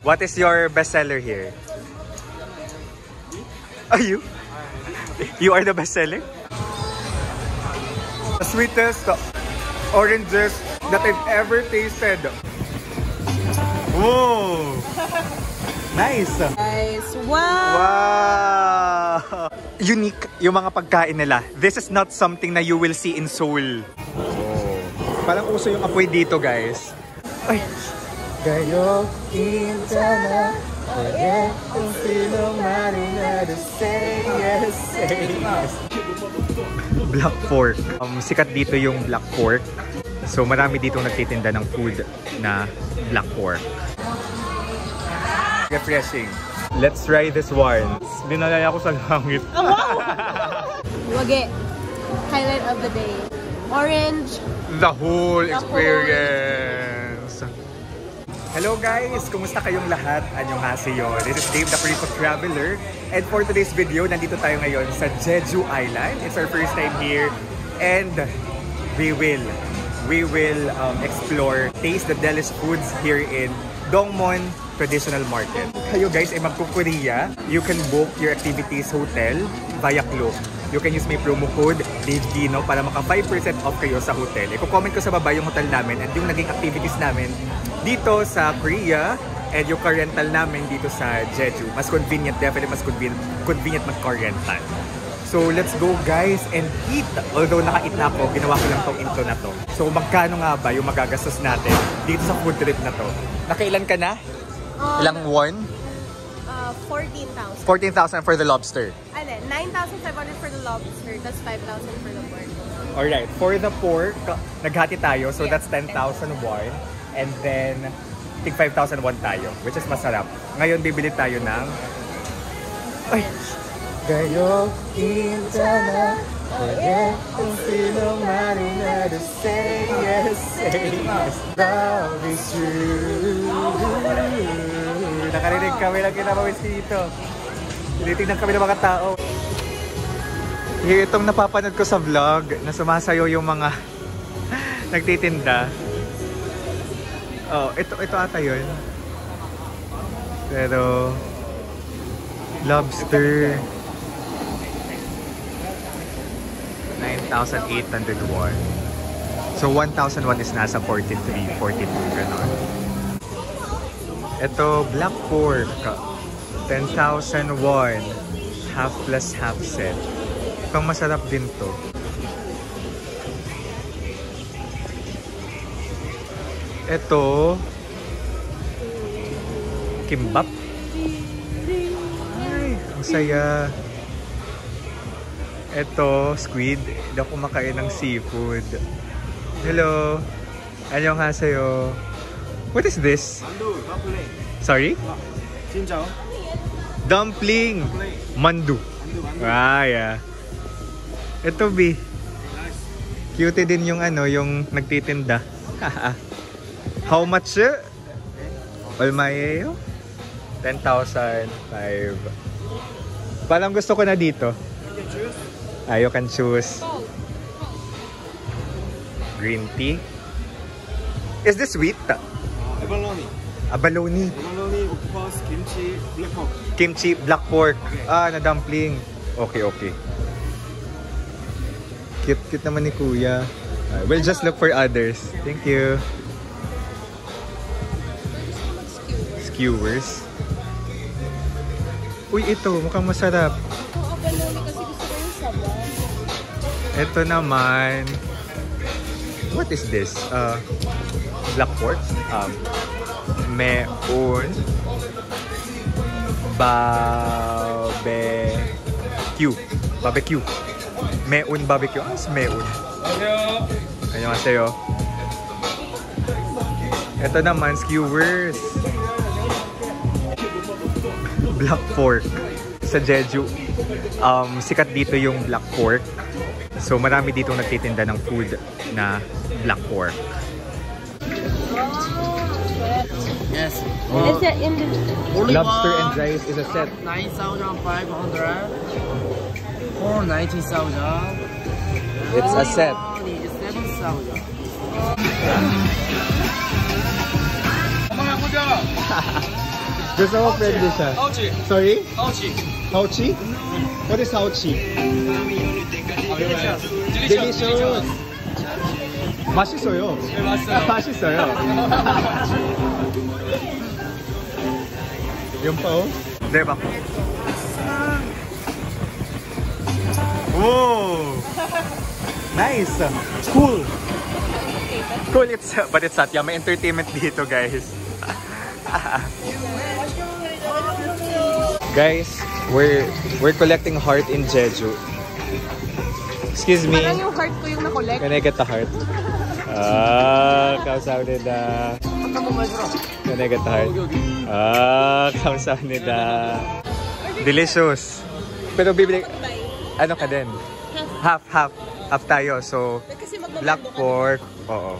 What is your bestseller here? Are you? You are the bestseller? The sweetest oranges that I've ever tasted. Whoa! Nice! Nice! Wow! Wow! Unique yung mga pagkain nila. This is not something na you will see in Seoul. Oh. Parang uso yung apoy dito, guys. Ay! Gayo, Quintana, forget kung sino marina to say yes, say yes. Black pork. Sikat dito yung black pork. So marami dito nagtitinda ng food na black pork. Refreshing. Let's try this one. Dinalay ako sa langit. Oh, wow! Wage. Highlight of the day. Orange. The whole experience. Hello guys! Kumusta kayong lahat? Annyeonghaseyo. This is Dave, the Korean Traveler. And for today's video, nandito tayo ngayon sa Jeju Island. It's our first time here. And we will explore, taste the delicious foods here in Dongmon Traditional Market. Kayo guys ay magko-Korea, you can book your activities hotel via Klook. You can use my promo code DaveDino para maka 5% off kayo sa hotel. I-comment ko sa baba yung hotel namin at yung naging activities namin dito sa Korea and yung car rental namin dito sa Jeju. Mas convenient, definitely mas convenient mag-car rental. So let's go guys and eat. Although naka-eat na ako, ginawa ko lang tong intro na to. So magkano nga ba yung magagastos natin dito sa food trip na to? Nakailan ka na? Ilang won? 14,000. 14,000 for the lobster. Ano, 9,500 for the lobster, that's 5,000 for the pork. Alright, for the pork, naghati tayo. So yes, that's 10,000 won. And then, tig 5,000 won tayo, which is masarap. Ngayon, bibili tayo ng... Ay! Gayo, Quintana, forget kung sino marina to say yes, say yes. Love is true. Nakarinig kami lang kinamawis dito. Tinitignan kami ng mga tao. Itong napapanood ko sa vlog, na sumasayo yung mga nagtitinda. Oh, ito ata yun. Pero, lobster. 9,800 won. So 1,000 won is nasa 43, 42 ganon. Ito, black pork. 10,000 won. Half plus half set. Pang masarap din to. Ito, kimbap. Ay, ang saya. Ito, squid. Hindi ako kumakain ng seafood. Hello. Annyeonghaseyo. What is this? Dumpling. Sorry? Jinjao. Dumpling. Mandu. Ah, yeah. Ito, B. Cute din yung yung nagtitinda. How much? Olmayeyo? 10,005. Parang gusto ko na dito. You can choose. Green tea. Is this sweet? Abalone. Abalone. Abalone, octopus, kimchi, black pork. Kimchi, black pork. Ah, na dumpling. Okay, okay. Cute naman ni Kuya. We'll just look for others. Thank you. Skewers. Uy, ito. Mukhang masarap. Ito naman. What is this? Black pork. Meon. Barbecue. Barbecue. Meon barbecue. Ano si Meon? Annyeonghaseyo. Ito naman, skewers. Black pork. Sa Jeju, sikat dito yung black pork. So marami dito nagtitinda ng food na black pork. Yes. Is it in the... Lobster and rice is a set. 9,500 or 19,000. It's a set. 7,000. Gusto mo friendly siya. Ouchi. Sorry? Ouchi. Hauchi? What is hauchi? Delicious. Delicious. 맛있어요. 네, 맛있어요. 맛있어요. Yung pa oh. Diba? Whoa! Nice! Cool! Cool, but it's not. Yeah, may entertainment dito, guys. Guys, we're collecting heart in Jeju. Excuse me. Parang yung heart ko yung na-collect. Can I get the heart? 감사합니다. Can I get the heart? 감사합니다. Delicious. Pero bibili, ano ka din? Half tayo. So, black pork. Oo.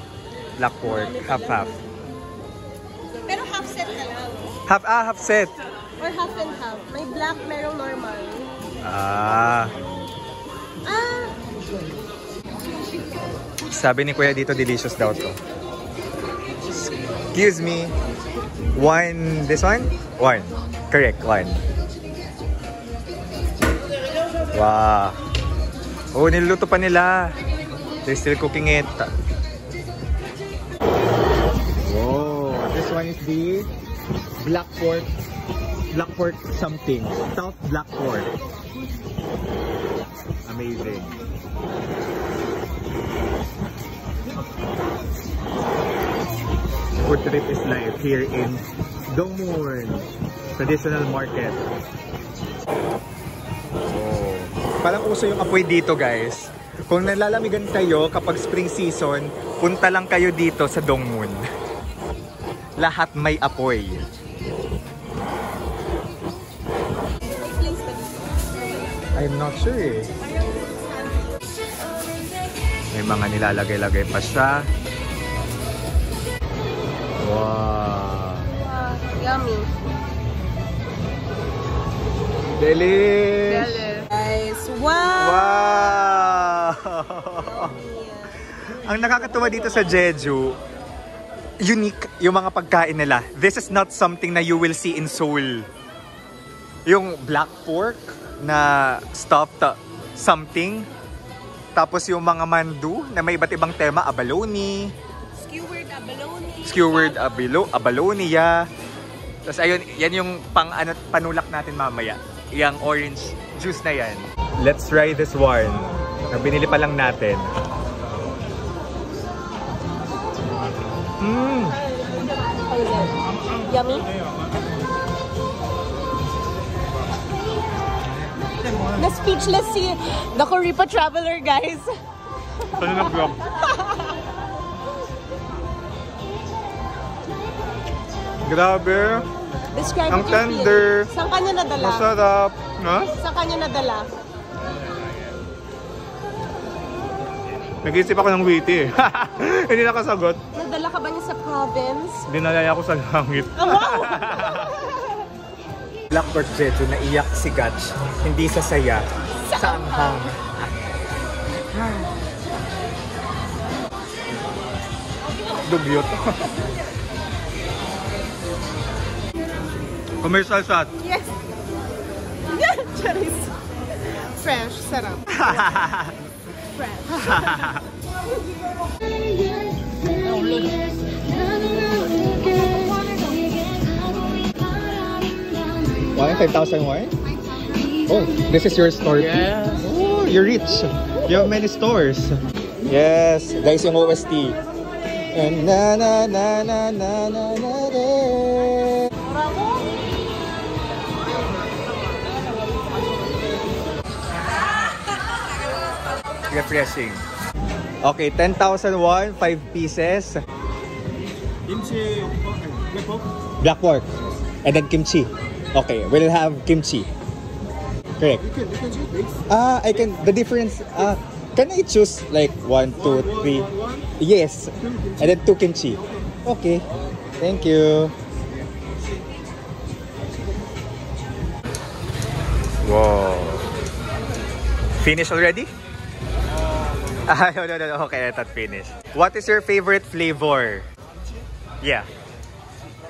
Black pork. Half. Pero half set na lang. Half set. Or half and half. May black, merong normal. Sabi ni Kuya dito, delicious daw to. Excuse me. This one? One. Correct, one. Wow. Oh, niluluto pa nila. They're still cooking it. Whoa. This one is the black pork. Black pork something. Stuffed black pork. Amazing. Food trip is live here in Dongmun Traditional Market. Oh. Parang uso yung apoy dito, guys. Kung nalalamigan kayo kapag spring season, punta lang kayo dito sa Dongmun. Lahat may apoy. I'm not sure eh. May mga nilalagay-lagay pa siya. Wow. Yummy. Delish! Guys, wow! Wow! Ang nakakatuwa dito sa Jeju, unique yung mga pagkain nila. This is not something na you will see in Seoul. Yung black pork na stuffed something. Tapos yung mga mandu na may iba't ibang tema, abalone. Skewered abalone, yeah. Tapos ayun, yan yung panulak natin mamaya. Yung orange juice na yan. Let's try this one. Na binili pa lang natin. Yummy. Na-speechless si the Coripa Traveler, guys. Ano na vlog? Grabe. Describe ang what you tender. feel. Saan kanya nadala? Masarap. Ha? Saan kanya nadala? Nag-iisip ako ng witty eh. Hindi nakasagot. Nadala ka ba niya sa province? Dinalaya ako sa langit. Oh, wow! Black pork Jeju, naiyak si Gatch. Hindi sa saya. Sa anghang. Dugyot. Commercial shot. Yes! Charis. Fresh. Sarap. Fresh. Why? 5,000 why? Oh, this is your store too? Yes. Oh, you're rich. You have many stores. Yes, guys, yung OST. And na na na na na na na na. Refreshing. Okay, 10,000 won, 5 pieces. Kimchi, black pork. Black pork. And then kimchi. Okay, we'll have kimchi. Correct. You can choose this. I can, the difference, can I choose like 1, 2, 3? Yes. And then 2 kimchi. Okay. Thank you. Wow. Finish already? No. Okay, I thought finish. What is your favorite flavor? Yeah.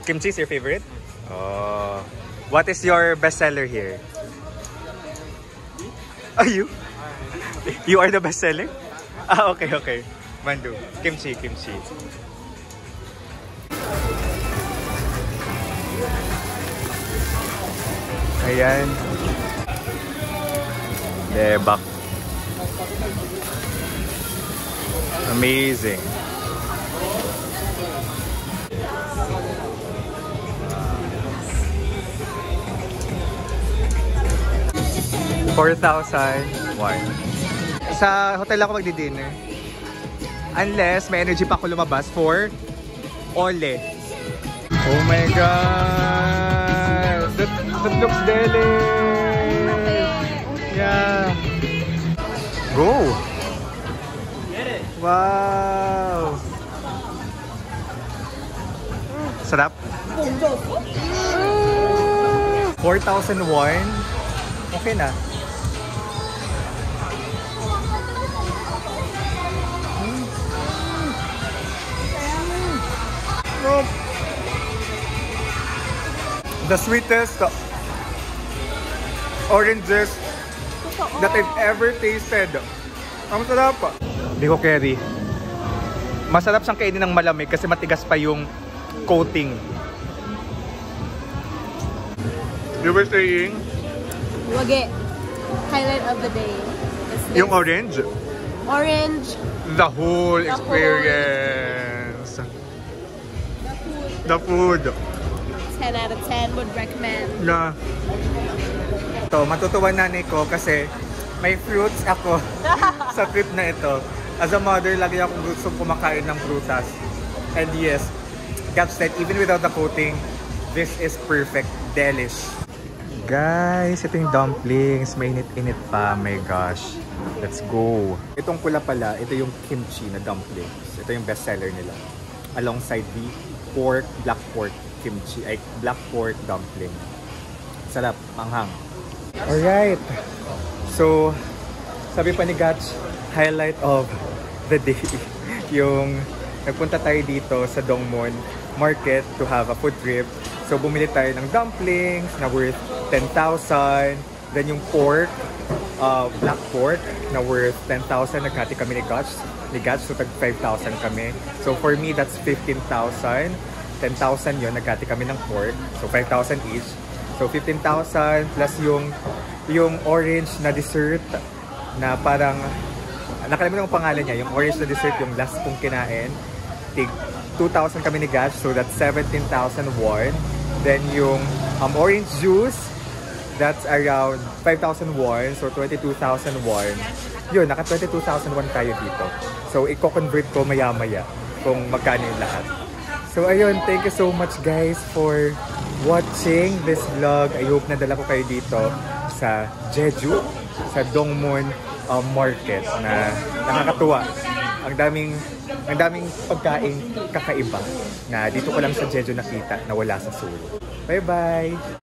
Kimchi is your favorite? Oh. What is your bestseller here? Are you? You are the bestseller? Ah, okay, okay. Mandu. Kimchi, kimchi. Ayan. Debak. Amazing. $4,001. Sa hotel ako magdi-dinner. Unless may energy pa ako lumabas for Ole. Oh my god! That looks deli! Yeah! Go! Wow! Sarap? 4,001? Okay na. The sweetest oranges that I've ever tasted. Ang sarap. Hindi ko carry. Masarap siyang kainin ng malamig kasi matigas pa yung coating. You were saying? Wage. Highlight of the day. Yung orange? Orange. The whole experience. The food. 10 out of 10 would recommend. Yeah. So, matutuwa nanay ko kasi may fruits ako sa trip na ito. As a mother, lagi akong gusto kumakain ng prutas. And yes, Gab said, even without the coating, this is perfect. Delish. Guys, ito yung dumplings. Mainit-init pa. My gosh. Let's go. Itong pula pala, ito yung kimchi na dumplings. Ito yung bestseller nila. Alongside the pork, black pork kimchi, ay black pork dumpling. Sarap, manghang. Alright. So, sabi pa ni Gach, highlight of the day. Yung nagpunta tayo dito sa Dongmon Market to have a food trip. So, bumili tayo ng dumplings na worth 10,000. Then yung pork, black pork na worth 10,000. Nagkati kami ni Gach. So, tag 5,000 kami. So, for me, that's 15,000. 10,000 yun, nagkati kami ng pork. So, 5,000 each. So, 15,000 plus yung orange na dessert na parang, nakalimutan yung pangalan niya, yung orange na dessert, yung last kong kinain. Tig 2,000 kami ni Gash, so that's 17,000 won. Then yung orange juice, that's around 5,000 won, so 22,000 won. Yun, naka 22,000 won tayo dito. So, i-convert ko maya-maya kung magkano yung lahat. So ayun, thank you so much guys for watching this vlog. I hope nadala ko kayo dito sa Jeju, sa Dongmon Market na nakakatuwa. Ang daming pagkain kakaiba na dito ko lang sa Jeju nakita na wala sa Seoul. Bye bye!